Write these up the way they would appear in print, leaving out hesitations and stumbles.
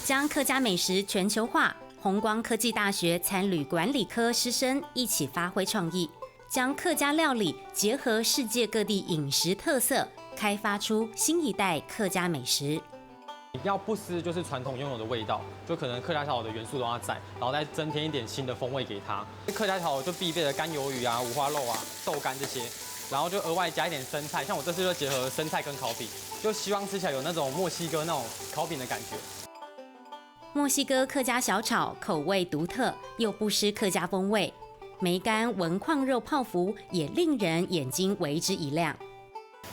将客家美食全球化，弘光科技大学餐旅管理科师生一起发挥创意，将客家料理结合世界各地饮食特色，开发出新一代客家美食。要不失就是传统拥有的味道，就可能客家炒的元素都要在，然后再增添一点新的风味给它。客家炒就必备的干鱿鱼啊、五花肉啊、豆干这些，然后就额外加一点生菜，像我这次就结合生菜跟烤饼，就希望吃起来有那种墨西哥那种烤饼的感觉。墨西哥客家小炒口味独特，又不失客家风味。梅干文矿肉泡芙也令人眼睛为之一亮。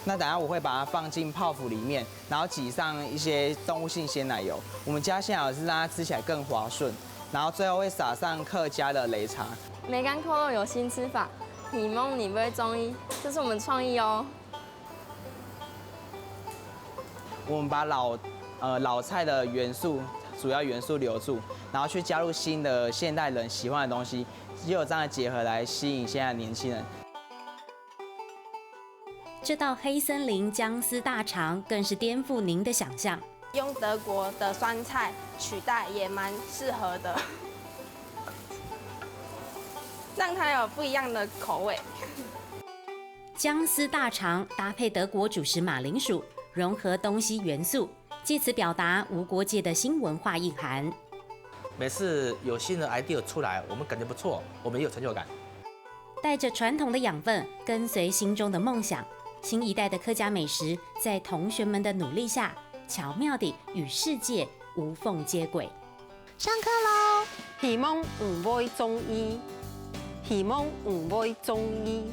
那等下我会把它放进泡芙里面，然后挤上一些动物性鲜奶油。我们加鲜奶油是让它吃起来更滑顺，然后最后会撒上客家的擂茶。梅干扣肉有新吃法，你蒙你不会中医，这是我们创意哦。我们把老菜的主要元素留住，然后去加入新的现代人喜欢的东西，只有这样的结合来吸引现在的年轻人。这道黑森林姜丝大肠更是颠覆您的想象。用德国的酸菜取代也蛮适合的，让它有不一样的口味。姜丝大肠搭配德国主食马铃薯，融合东西元素，借此表达无国界的新文化意涵。每次有新的 idea 出来，我们感觉不错，我们也有成就感。带着传统的养分，跟随心中的梦想，新一代的客家美食在同学们的努力下，巧妙地与世界无缝接轨。上课喽！希望唔會中醫，希望唔會中醫，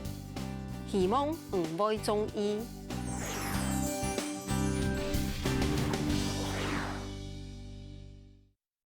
希望唔會中醫。